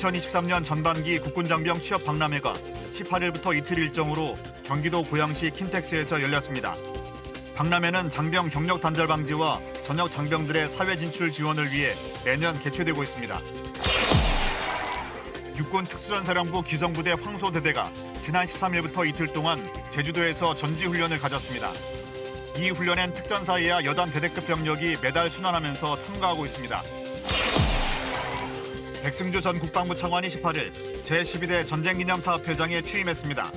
2023년 전반기 국군장병 취업 박람회가 18일부터 이틀 일정으로 경기도 고양시 킨텍스에서 열렸습니다. 박람회는 장병 경력 단절 방지와 전역 장병들의 사회 진출 지원을 위해 매년 개최되고 있습니다. 육군 특수전사령부 기성부대 황소대대가 지난 13일부터 이틀 동안 제주도에서 전지훈련을 가졌습니다. 이 훈련엔 특전사 이하 여단 대대급 병력이 매달 순환하면서 참가하고 있습니다. 백승주 전 국방부 차관이 18일 제12대 전쟁기념사업회장에 취임했습니다.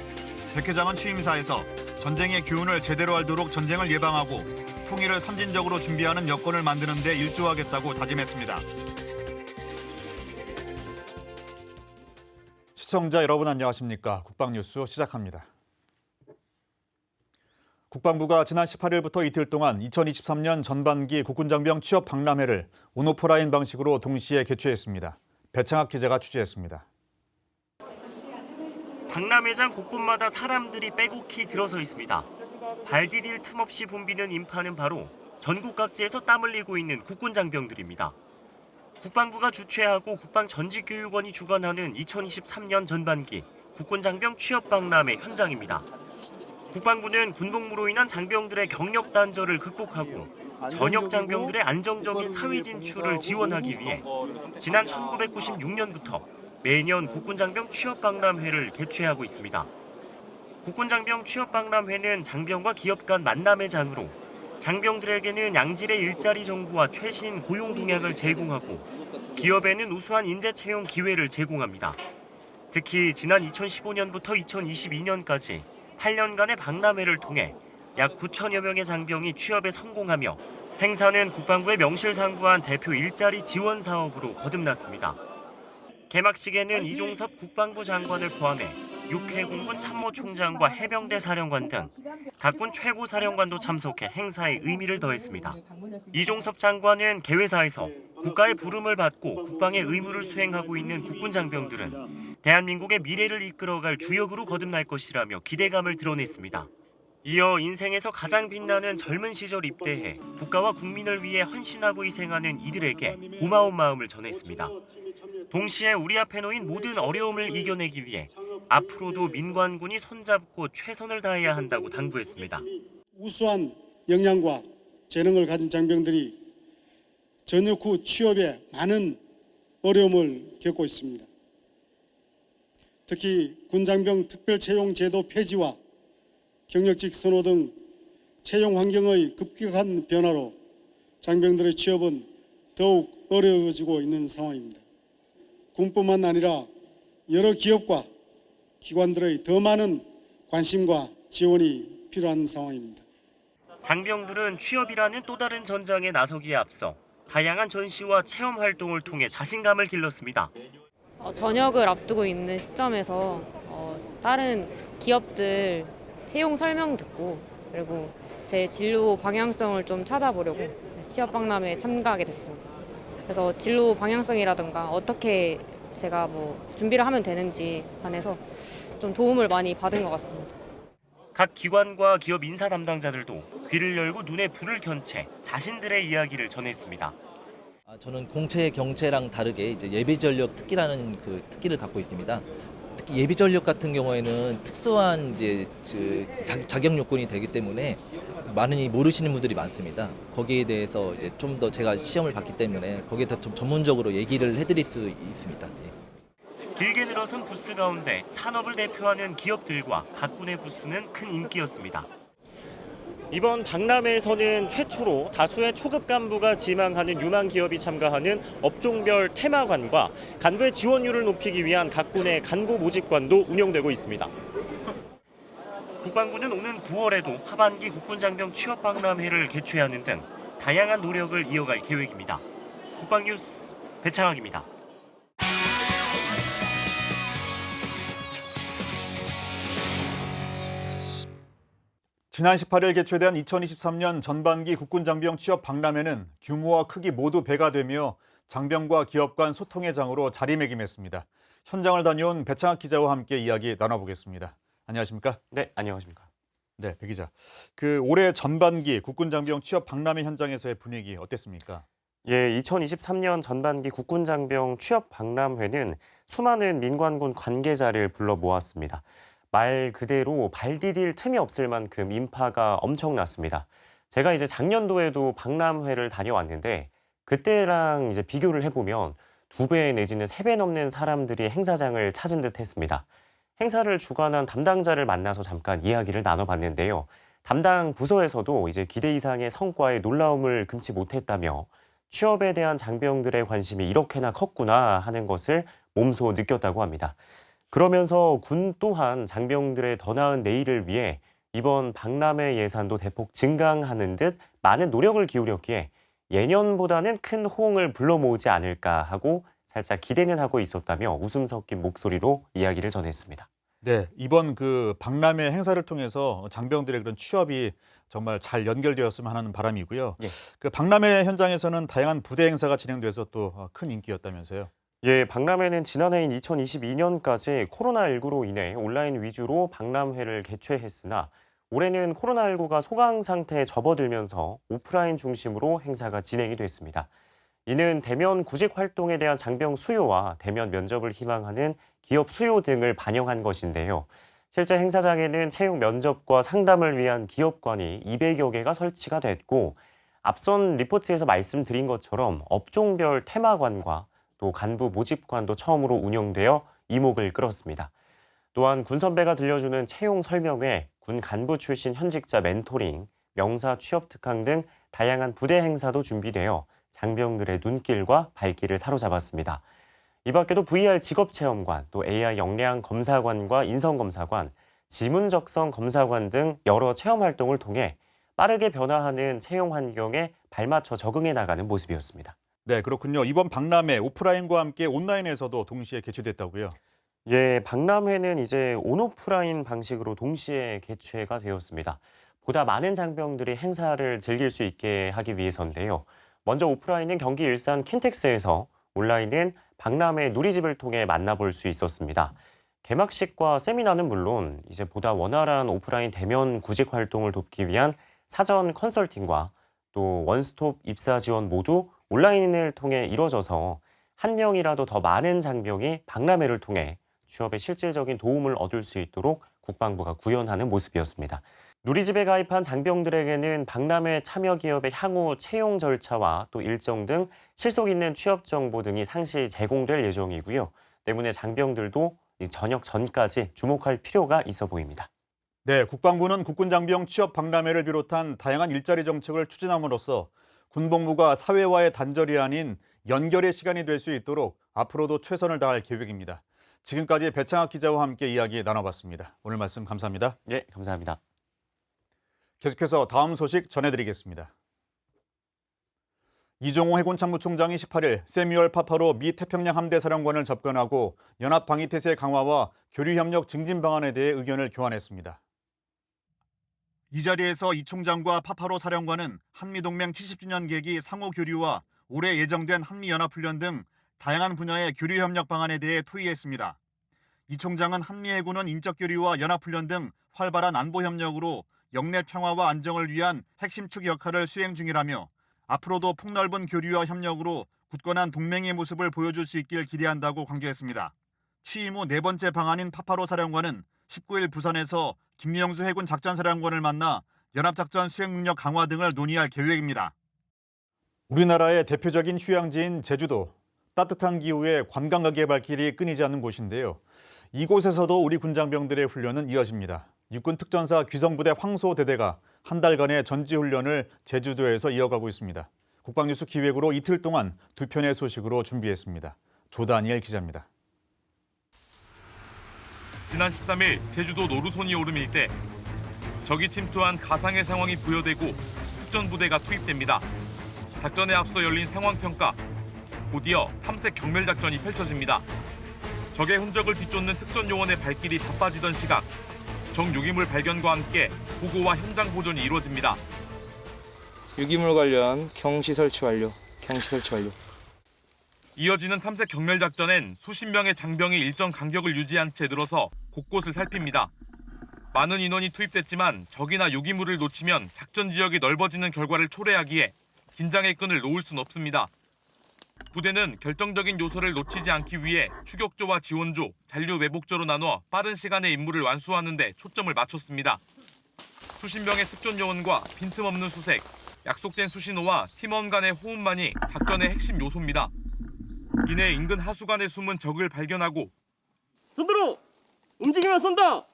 백 회장은 취임사에서 전쟁의 교훈을 제대로 알도록 전쟁을 예방하고 통일을 선진적으로 준비하는 여건을 만드는 데 일조하겠다고 다짐했습니다. 시청자 여러분 안녕하십니까? 국방뉴스 시작합니다. 국방부가 지난 18일부터 이틀 동안 2023년 전반기 국군장병 취업 박람회를 온오프라인 방식으로 동시에 개최했습니다. 배창학 기자가 취재했습니다. 박람회장 곳곳마다 사람들이 빼곡히 들어서 있습니다. 발 디딜 틈 없이 붐비는 인파는 바로 전국 각지에서 땀 흘리고 있는 국군 장병들입니다. 국방부가 주최하고 국방전직교육원이 주관하는 2023년 전반기 국군 장병 취업 박람회 현장입니다. 국방부는 군복무로 인한 장병들의 경력 단절을 극복하고 전역 장병들의 안정적인 사회 진출을 지원하기 위해 지난 1996년부터 매년 국군장병 취업박람회를 개최하고 있습니다. 국군장병 취업박람회는 장병과 기업 간 만남의 장으로 장병들에게는 양질의 일자리 정보와 최신 고용 동향을 제공하고 기업에는 우수한 인재 채용 기회를 제공합니다. 특히 지난 2015년부터 2022년까지 8년간의 박람회를 통해 약 9천여 명의 장병이 취업에 성공하며 행사는 국방부의 명실상부한 대표 일자리 지원 사업으로 거듭났습니다. 개막식에는 이종섭 국방부 장관을 포함해 육해공군 참모총장과 해병대 사령관 등 각군 최고 사령관도 참석해 행사에 의미를 더했습니다. 이종섭 장관은 개회사에서 국가의 부름을 받고 국방의 의무를 수행하고 있는 국군 장병들은 대한민국의 미래를 이끌어갈 주역으로 거듭날 것이라며 기대감을 드러냈습니다. 이어 인생에서 가장 빛나는 젊은 시절 입대해 국가와 국민을 위해 헌신하고 희생하는 이들에게 고마운 마음을 전했습니다. 동시에 우리 앞에 놓인 모든 어려움을 이겨내기 위해 앞으로도 민관군이 손잡고 최선을 다해야 한다고 당부했습니다. 우수한 역량과 재능을 가진 장병들이 전역 후 취업에 많은 어려움을 겪고 있습니다. 특히 군장병 특별채용제도 폐지와 경력직 선호 등 채용 환경의 급격한 변화로 장병들의 취업은 더욱 어려워지고 있는 상황입니다. 군뿐만 아니라 여러 기업과 기관들의 더 많은 관심과 지원이 필요한 상황입니다. 장병들은 취업이라는 또 다른 전장에 나서기에 앞서 다양한 전시와 체험 활동을 통해 자신감을 길렀습니다. 전역을 앞두고 있는 시점에서 다른 기업들 채용 설명 듣고 그리고 제 진로 방향성을 좀 찾아보려고 취업 박람회에 참가하게 됐습니다. 그래서 진로 방향성이라든가 어떻게 제가 준비를 하면 되는지 관해서 좀 도움을 많이 받은 것 같습니다. 각 기관과 기업 인사 담당자들도 귀를 열고 눈에 불을 켠 채 자신들의 이야기를 전했습니다. 저는 공채, 경채랑 다르게 이제 예비 전력 특기라는 그 특기를 갖고 있습니다. 특히 예비 전력 같은 경우에는 특수한 이제 자격 요건이 되기 때문에 많이 모르시는 분들이 많습니다. 거기에 대해서 이제 좀 더 제가 시험을 봤기 때문에 거기에 대해서 좀 전문적으로 얘기를 해드릴 수 있습니다. 길게 늘어선 부스 가운데 산업을 대표하는 기업들과 각군의 부스는 큰 인기였습니다. 이번 박람회에서는 최초로 다수의 초급 간부가 지망하는 유망 기업이 참가하는 업종별 테마관과 간부의 지원율을 높이기 위한 각군의 간부 모집관도 운영되고 있습니다. 국방부는 오는 9월에도 하반기 국군장병 취업 박람회를 개최하는 등 다양한 노력을 이어갈 계획입니다. 국방뉴스 배창학입니다. 지난 18일 개최된 2023년 전반기 국군장병 취업 박람회는 규모와 크기 모두 배가 되며 장병과 기업 간 소통의 장으로 자리매김했습니다. 현장을 다녀온 배창학 기자와 함께 이야기 나눠보겠습니다. 안녕하십니까? 네, 안녕하십니까? 네, 배 기자. 올해 전반기 국군장병 취업 박람회 현장에서의 분위기 어땠습니까? 예, 2023년 전반기 국군장병 취업 박람회는 수많은 민관군 관계자를 불러 모았습니다. 말 그대로 발 디딜 틈이 없을 만큼 인파가 엄청났습니다. 제가 이제 작년도에도 박람회를 다녀왔는데 그때랑 이제 비교를 해보면 2배 내지는 3배 넘는 사람들이 행사장을 찾은 듯 했습니다. 행사를 주관한 담당자를 만나서 잠깐 이야기를 나눠봤는데요. 담당 부서에서도 이제 기대 이상의 성과에 놀라움을 금치 못했다며 취업에 대한 장병들의 관심이 이렇게나 컸구나 하는 것을 몸소 느꼈다고 합니다. 그러면서 군 또한 장병들의 더 나은 내일을 위해 이번 박람회 예산도 대폭 증강하는 듯 많은 노력을 기울였기에 예년보다는 큰 호응을 불러 모으지 않을까 하고 살짝 기대는 하고 있었다며 웃음 섞인 목소리로 이야기를 전했습니다. 네, 이번 그 박람회 행사를 통해서 장병들의 그런 취업이 정말 잘 연결되었으면 하는 바람이고요. 예. 그 박람회 현장에서는 다양한 부대 행사가 진행돼서 또 큰 인기였다면서요. 예, 박람회는 지난해인 2022년까지 코로나19로 인해 온라인 위주로 박람회를 개최했으나 올해는 코로나19가 소강 상태에 접어들면서 오프라인 중심으로 행사가 진행이 됐습니다. 이는 대면 구직 활동에 대한 장병 수요와 대면 면접을 희망하는 기업 수요 등을 반영한 것인데요. 실제 행사장에는 채용 면접과 상담을 위한 기업관이 200여 개가 설치가 됐고 앞선 리포트에서 말씀드린 것처럼 업종별 테마관과 또 간부 모집관도 처음으로 운영되어 이목을 끌었습니다. 또한 군 선배가 들려주는 채용 설명회, 군 간부 출신 현직자 멘토링, 명사 취업 특강 등 다양한 부대 행사도 준비되어 장병들의 눈길과 발길을 사로잡았습니다. 이 밖에도 VR 직업체험관, 또 AI 역량 검사관과 인성검사관, 지문적성 검사관 등 여러 체험 활동을 통해 빠르게 변화하는 채용 환경에 발맞춰 적응해 나가는 모습이었습니다. 네, 그렇군요. 이번 박람회 오프라인과 함께 온라인에서도 동시에 개최됐다고요. 예, 박람회는 이제 온오프라인 방식으로 동시에 개최가 되었습니다. 보다 많은 장병들이 행사를 즐길 수 있게 하기 위해서인데요. 먼저 오프라인은 경기 일산 킨텍스에서, 온라인은 박람회 누리집을 통해 만나볼 수 있었습니다. 개막식과 세미나는 물론 이제 보다 원활한 오프라인 대면 구직 활동을 돕기 위한 사전 컨설팅과 또 원스톱 입사 지원 모두 온라인을 통해 이뤄져서 한 명이라도 더 많은 장병이 박람회를 통해 취업에 실질적인 도움을 얻을 수 있도록 국방부가 구현하는 모습이었습니다. 누리집에 가입한 장병들에게는 박람회 참여 기업의 향후 채용 절차와 또 일정 등 실속 있는 취업 정보 등이 상시 제공될 예정이고요. 때문에 장병들도 전역 전까지 주목할 필요가 있어 보입니다. 네, 국방부는 국군장병 취업 박람회를 비롯한 다양한 일자리 정책을 추진함으로써 군복무가 사회와의 단절이 아닌 연결의 시간이 될 수 있도록 앞으로도 최선을 다할 계획입니다. 지금까지 배창학 기자와 함께 이야기 나눠봤습니다. 오늘 말씀 감사합니다. 예, 감사합니다. 계속해서 다음 소식 전해드리겠습니다. 이종호 해군참모총장이 18일 세뮤얼 파파로 미 태평양 함대 사령관을 접견하고 연합 방위태세 강화와 교류 협력 증진 방안에 대해 의견을 교환했습니다. 이 자리에서 이 총장과 파파로 사령관은 한미동맹 70주년 계기 상호 교류와 올해 예정된 한미연합훈련 등 다양한 분야의 교류 협력 방안에 대해 토의했습니다. 이 총장은 한미 해군은 인적 교류와 연합훈련 등 활발한 안보 협력으로 영내 평화와 안정을 위한 핵심 축 역할을 수행 중이라며 앞으로도 폭넓은 교류와 협력으로 굳건한 동맹의 모습을 보여줄 수 있길 기대한다고 강조했습니다. 취임 후 네 번째 방한인 파파로 사령관은 19일 부산에서 김명수 해군 작전사령관을 만나 연합작전 수행 능력 강화 등을 논의할 계획입니다. 우리나라의 대표적인 휴양지인 제주도. 따뜻한 기후에 관광객의 발길이 끊이지 않는 곳인데요. 이곳에서도 우리 군장병들의 훈련은 이어집니다. 육군특전사 귀성부대 황소대대가 한 달간의 전지훈련을 제주도에서 이어가고 있습니다. 국방뉴스 기획으로 이틀 동안 두 편의 소식으로 준비했습니다. 조다니엘 기자입니다. 지난 13일 제주도 노루손이 오름 일대 적이 침투한 가상의 상황이 부여되고 특전부대가 투입됩니다. 작전에 앞서 열린 상황평가, 곧이어 탐색 경멸작전이 펼쳐집니다. 적의 흔적을 뒤쫓는 특전요원의 발길이 바빠지던 시각, 적 유기물 발견과 함께 보고와 현장 보존이 이루어집니다. 유기물 관련 경시 설치 완료. 이어지는 탐색 경멸작전엔 수십 명의 장병이 일정 간격을 유지한 채 늘어서 곳곳을 살핍니다. 많은 인원이 투입됐지만 적이나 유기물을 놓치면 작전 지역이 넓어지는 결과를 초래하기에 긴장의 끈을 놓을 순 없습니다. 부대는 결정적인 요소를 놓치지 않기 위해 추격조와 지원조, 잔류 매복조로 나눠 빠른 시간에 임무를 완수하는 데 초점을 맞췄습니다. 수십 명의 특전 요원과 빈틈없는 수색, 약속된 수신호와 팀원 간의 호흡만이 작전의 핵심 요소입니다. 이내 인근 하수관에 숨은 적을 발견하고 손들어! 움직이면 쏜다!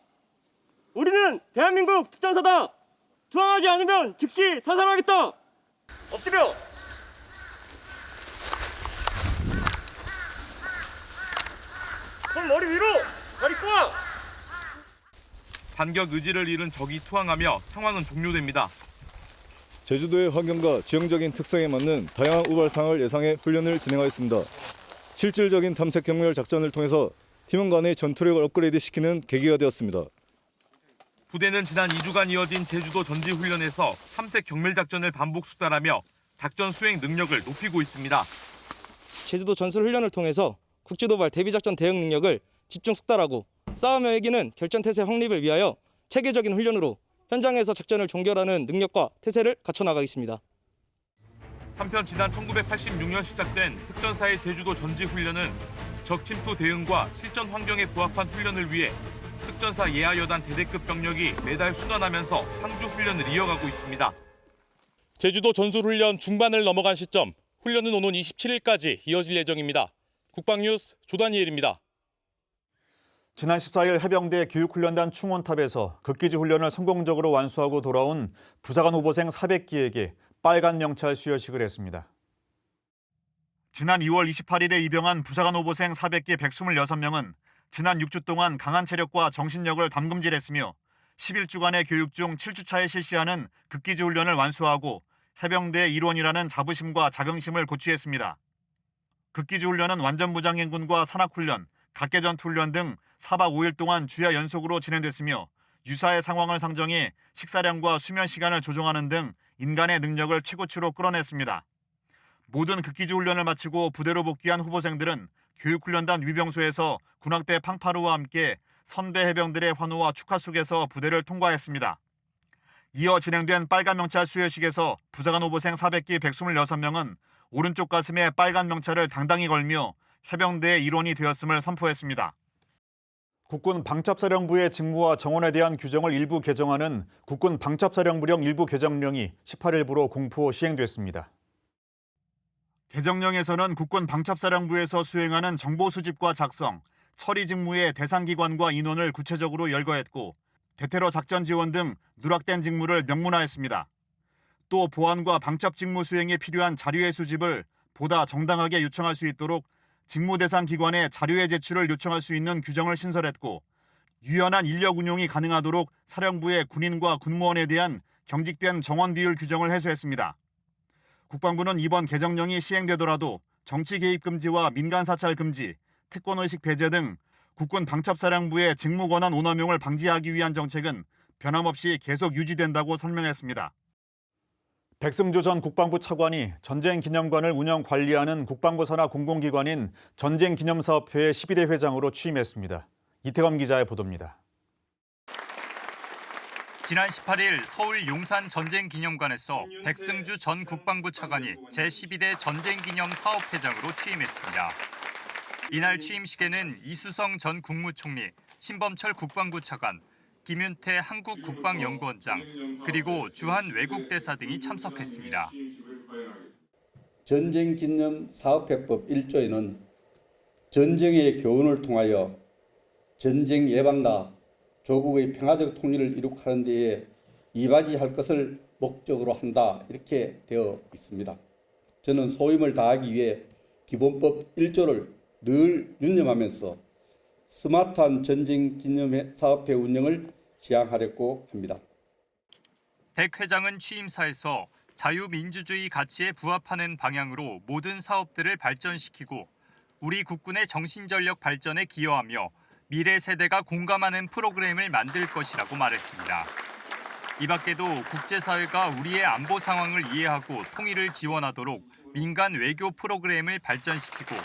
우리는 대한민국 특전사다! 투항하지 않으면 즉시 사살하겠다! 엎드려! 손 머리 위로! 다리 꼬아! 반격 의지를 잃은 적이 투항하며 상황은 종료됩니다. 제주도의 환경과 지형적인 특성에 맞는 다양한 우발상을 예상해 훈련을 진행하였습니다. 실질적인 탐색 경멸 작전을 통해서 팀원 간의 전투력을 업그레이드시키는 계기가 되었습니다. 부대는 지난 2주간 이어진 제주도 전지훈련에서 탐색 경멸 작전을 반복 수달하며 작전 수행 능력을 높이고 있습니다. 제주도 전술 훈련을 통해서 국지도발 대비작전 대응 능력을 집중 숙달하고 싸움의 이기는 결전태세 확립을 위하여 체계적인 훈련으로 현장에서 작전을 종결하는 능력과 태세를 갖춰나가겠습니다. 한편 지난 1986년 시작된 특전사의 제주도 전지훈련은 적 침투 대응과 실전 환경에 부합한 훈련을 위해 특전사 예하여단 대대급 병력이 매달 수련하면서 상주 훈련을 이어가고 있습니다. 제주도 전술훈련 중반을 넘어간 시점, 훈련은 오는 27일까지 이어질 예정입니다. 국방뉴스 조다니엘입니다. 지난 14일 해병대 교육훈련단 충원탑에서 극기지 훈련을 성공적으로 완수하고 돌아온 부사관 후보생 400기에게 빨간 명찰 수여식을 했습니다. 지난 2월 28일에 입영한 부사관 후보생 400기 126명은 지난 6주 동안 강한 체력과 정신력을 담금질했으며 11주간의 교육 중 7주차에 실시하는 극기지 훈련을 완수하고 해병대의 일원이라는 자부심과 자긍심을 고취했습니다. 극기지 훈련은 완전무장행군과 산악훈련, 각개전투훈련 등 4박 5일 동안 주야 연속으로 진행됐으며 유사의 상황을 상정해 식사량과 수면 시간을 조정하는 등 인간의 능력을 최고치로 끌어냈습니다. 모든 극기지 훈련을 마치고 부대로 복귀한 후보생들은 교육훈련단 위병소에서 군악대 팡파르와 함께 선배 해병들의 환호와 축하 속에서 부대를 통과했습니다. 이어 진행된 빨간 명찰 수여식에서 부사관 후보생 400기 126명은 오른쪽 가슴에 빨간 명찰을 당당히 걸며 해병대의 일원이 되었음을 선포했습니다. 국군 방첩사령부의 직무와 정원에 대한 규정을 일부 개정하는 국군 방첩사령부령 일부 개정령이 18일부로 공포 시행됐습니다. 개정령에서는 국군 방첩사령부에서 수행하는 정보 수집과 작성, 처리 직무의 대상 기관과 인원을 구체적으로 열거했고 대테러 작전 지원 등 누락된 직무를 명문화했습니다. 또 보안과 방첩 직무 수행에 필요한 자료의 수집을 보다 정당하게 요청할 수 있도록 직무 대상 기관에 자료의 제출을 요청할 수 있는 규정을 신설했고 유연한 인력 운용이 가능하도록 사령부의 군인과 군무원에 대한 경직된 정원 비율 규정을 해소했습니다. 국방부는 이번 개정령이 시행되더라도 정치 개입 금지와 민간 사찰 금지, 특권의식 배제 등 국군 방첩사령부의 직무 권한 오남용을 방지하기 위한 정책은 변함없이 계속 유지된다고 설명했습니다. 백승조 전 국방부 차관이 전쟁기념관을 운영 관리하는 국방부 산하 공공기관인 전쟁기념사업회의 12대 회장으로 취임했습니다. 이태검 기자의 보도입니다. 지난 18일 서울 용산 전쟁기념관에서 백승주 전 국방부 차관이 제12대 전쟁기념사업회장으로 취임했습니다. 이날 취임식에는 이수성 전 국무총리, 신범철 국방부 차관, 김윤태 한국국방연구원장, 그리고 주한 외국대사 등이 참석했습니다. 전쟁기념사업회법 1조에는 전쟁의 교훈을 통하여 전쟁 예방과 조국의 평화적 통일을 이룩하는 데에 이바지할 것을 목적으로 한다, 이렇게 되어 있습니다. 저는 소임을 다하기 위해 기본법 1조를 늘 유념하면서 스마트한 전쟁기념사업회 운영을 지향하려고 합니다. 백 회장은 취임사에서 자유민주주의 가치에 부합하는 방향으로 모든 사업들을 발전시키고 우리 국군의 정신전력 발전에 기여하며 미래 세대가 공감하는 프로그램을 만들 것이라고 말했습니다. 이 밖에도 국제사회가 우리의 안보 상황을 이해하고 통일을 지원하도록 민간 외교 프로그램을 발전시키고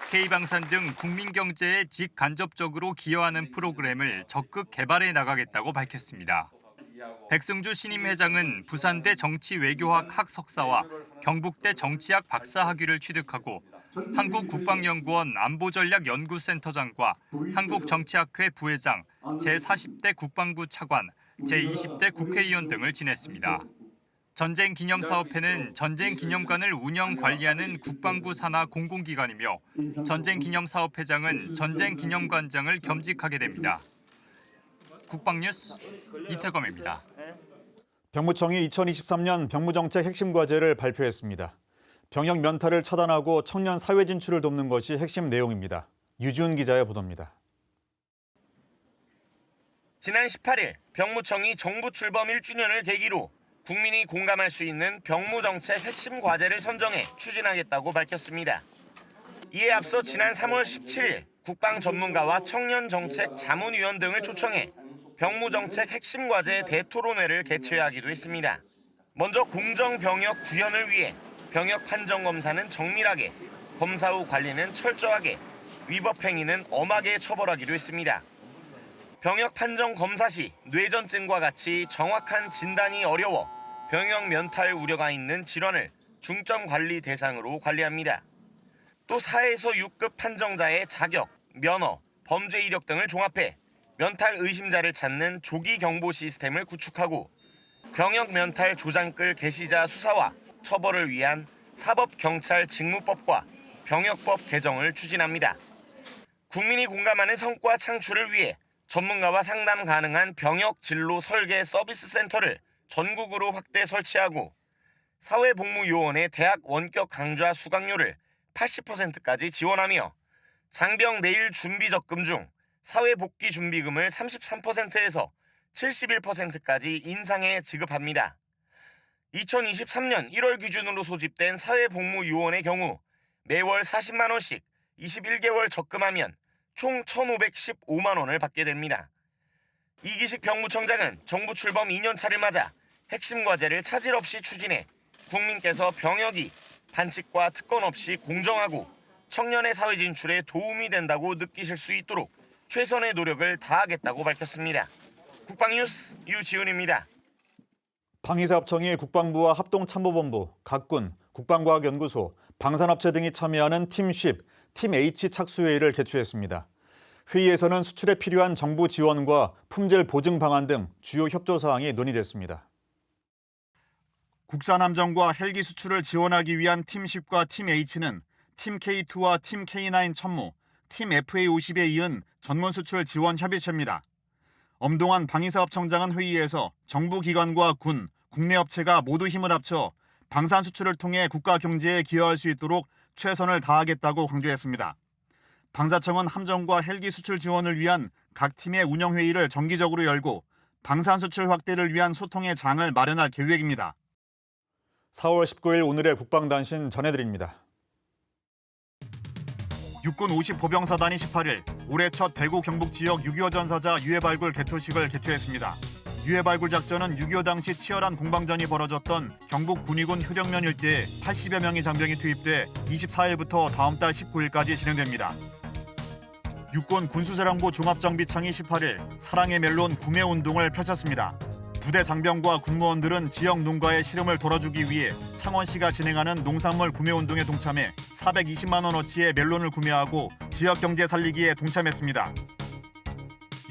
K방산 등 국민 경제에 직간접적으로 기여하는 프로그램을 적극 개발해 나가겠다고 밝혔습니다. 백승주 신임 회장은 부산대 정치외교학 학석사와 경북대 정치학 박사학위를 취득하고 한국국방연구원 안보전략연구센터장과 한국정치학회 부회장, 제40대 국방부 차관, 제20대 국회의원 등을 지냈습니다. 전쟁기념사업회는 전쟁기념관을 운영 관리하는 국방부 산하 공공기관이며 전쟁기념사업회장은 전쟁기념관장을 겸직하게 됩니다. 국방뉴스 이태검입니다. 병무청이 2023년 병무정책 핵심 과제를 발표했습니다. 병역 면탈을 차단하고 청년 사회 진출을 돕는 것이 핵심 내용입니다. 유지훈 기자의 보도입니다. 지난 18일 병무청이 정부 출범 1주년을 계기로 국민이 공감할 수 있는 병무정책 핵심 과제를 선정해 추진하겠다고 밝혔습니다. 이에 앞서 지난 3월 17일 국방 전문가와 청년정책 자문위원 등을 초청해 병무정책 핵심 과제 대토론회를 개최하기도 했습니다. 먼저 공정병역 구현을 위해 병역 판정 검사는 정밀하게, 검사 후 관리는 철저하게, 위법 행위는 엄하게 처벌하기로 했습니다. 병역 판정 검사 시 뇌전증과 같이 정확한 진단이 어려워 병역 면탈 우려가 있는 질환을 중점 관리 대상으로 관리합니다. 또 4에서 6급 판정자의 자격, 면허, 범죄 이력 등을 종합해 면탈 의심자를 찾는 조기 경보 시스템을 구축하고 병역 면탈 조장글 게시자 수사와 처벌을 위한 사법경찰 직무법과 병역법 개정을 추진합니다. 국민이 공감하는 성과 창출을 위해 전문가와 상담 가능한 병역 진로 설계 서비스 센터를 전국으로 확대 설치하고 사회복무요원의 대학 원격 강좌 수강료를 80%까지 지원하며 장병 내일 준비 적금 중 사회복귀 준비금을 33%에서 71%까지 인상해 지급합니다. 2023년 1월 기준으로 소집된 사회복무요원의 경우 매월 40만 원씩 21개월 적금하면 총 1,515만 원을 받게 됩니다. 이기식 병무청장은 정부 출범 2년차를 맞아 핵심 과제를 차질 없이 추진해 국민께서 병역이 반칙과 특권 없이 공정하고 청년의 사회 진출에 도움이 된다고 느끼실 수 있도록 최선의 노력을 다하겠다고 밝혔습니다. 국방뉴스 유지훈입니다. 방위사업청이 국방부와 합동참모본부, 각군, 국방과학연구소, 방산업체 등이 참여하는 팀 10, 팀 H 착수회의를 개최했습니다. 회의에서는 수출에 필요한 정부 지원과 품질 보증 방안 등 주요 협조 사항이 논의됐습니다. 국산 함정과 헬기 수출을 지원하기 위한 팀 10과 팀 H는 팀 K2와 팀 K9 천무, 팀 FA50에 이은 전문 수출 지원 협의체입니다. 엄동환 방위사업청장은 회의에서 정부 기관과 군, 국내 업체가 모두 힘을 합쳐 방산 수출을 통해 국가 경제에 기여할 수 있도록 최선을 다하겠다고 강조했습니다. 방사청은 함정과 헬기 수출 지원을 위한 각 팀의 운영회의를 정기적으로 열고 방산 수출 확대를 위한 소통의 장을 마련할 계획입니다. 4월 19일 오늘의 국방단신 전해드립니다. 육군 50보병사단이 18일 올해 첫 대구 경북 지역 6.25 전사자 유해 발굴 개토식을 개최했습니다. 유해 발굴 작전은 6.25 당시 치열한 공방전이 벌어졌던 경북 군위군 효령면 일대에 80여 명의 장병이 투입돼 24일부터 다음 달 19일까지 진행됩니다. 육군 군수사령부 종합정비창이 18일 사랑의 멜론 구매운동을 펼쳤습니다. 부대 장병과 군무원들은 지역 농가의 시름을 덜어주기 위해 창원시가 진행하는 농산물 구매운동에 동참해 420만 원어치의 멜론을 구매하고 지역 경제 살리기에 동참했습니다.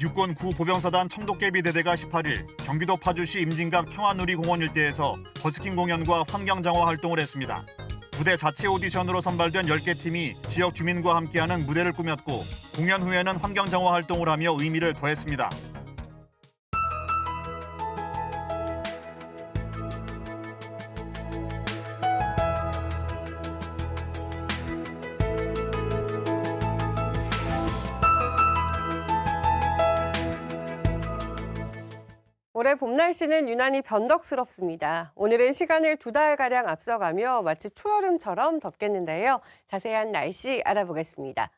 육군 9보병사단 청도깨비대대가 18일 경기도 파주시 임진각 평화누리공원 일대에서 버스킹 공연과 환경장화 활동을 했습니다. 부대 자체 오디션으로 선발된 10개 팀이 지역 주민과 함께하는 무대를 꾸몄고 공연 후에는 환경장화 활동을 하며 의미를 더했습니다. 올해 봄 날씨는 유난히 변덕스럽습니다. 오늘은 시간을 2달가량 앞서가며 마치 초여름처럼 덥겠는데요. 자세한 날씨 알아보겠습니다.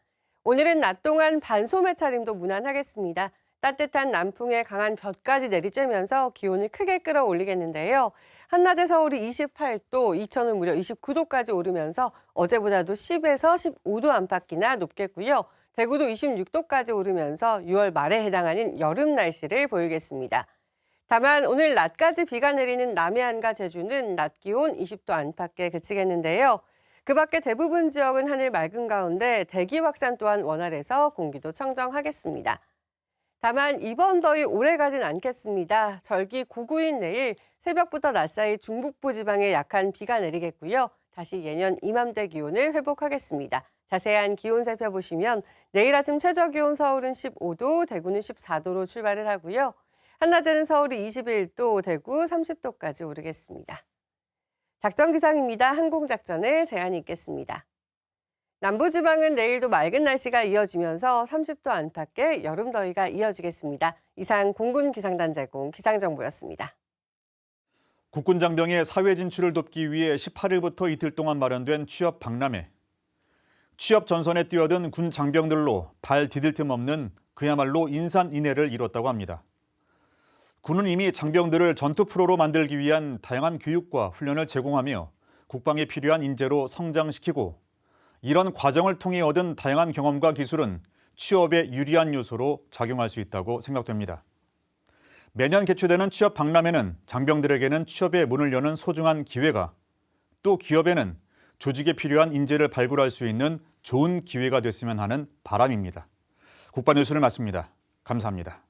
오늘은 낮 동안 반소매 차림도 무난하겠습니다. 따뜻한 남풍에 강한 볕까지 내리쬐면서 기온을 크게 끌어올리겠는데요. 한낮에 서울이 28도, 이천은 무려 29도까지 오르면서 어제보다도 10에서 15도 안팎이나 높겠고요. 대구도 26도까지 오르면서 6월 말에 해당하는 여름 날씨를 보이겠습니다. 다만 오늘 낮까지 비가 내리는 남해안과 제주는 낮 기온 20도 안팎에 그치겠는데요. 그 밖에 대부분 지역은 하늘 맑은 가운데 대기 확산 또한 원활해서 공기도 청정하겠습니다. 다만 이번 더위 오래가진 않겠습니다. 절기 고구인 내일 새벽부터 낮 사이 중북부 지방에 약한 비가 내리겠고요. 다시 예년 이맘때 기온을 회복하겠습니다. 자세한 기온 살펴보시면 내일 아침 최저기온 서울은 15도, 대구는 14도로 출발을 하고요. 한낮에는 서울이 21도, 대구 30도까지 오르겠습니다. 작전 기상입니다. 항공작전에 제한이 있겠습니다. 남부지방은 내일도 맑은 날씨가 이어지면서 30도 안팎의 여름 더위가 이어지겠습니다. 이상 공군 기상단 제공 기상정보였습니다. 국군 장병의 사회 진출을 돕기 위해 18일부터 이틀 동안 마련된 취업 박람회. 취업 전선에 뛰어든 군 장병들로 발 디딜 틈 없는 그야말로 인산인해를 이뤘다고 합니다. 군은 이미 장병들을 전투 프로로 만들기 위한 다양한 교육과 훈련을 제공하며 국방에 필요한 인재로 성장시키고 이런 과정을 통해 얻은 다양한 경험과 기술은 취업에 유리한 요소로 작용할 수 있다고 생각됩니다. 매년 개최되는 취업 박람회는 장병들에게는 취업의 문을 여는 소중한 기회가, 또 기업에는 조직에 필요한 인재를 발굴할 수 있는 좋은 기회가 됐으면 하는 바람입니다. 국방뉴스를 마칩니다. 감사합니다.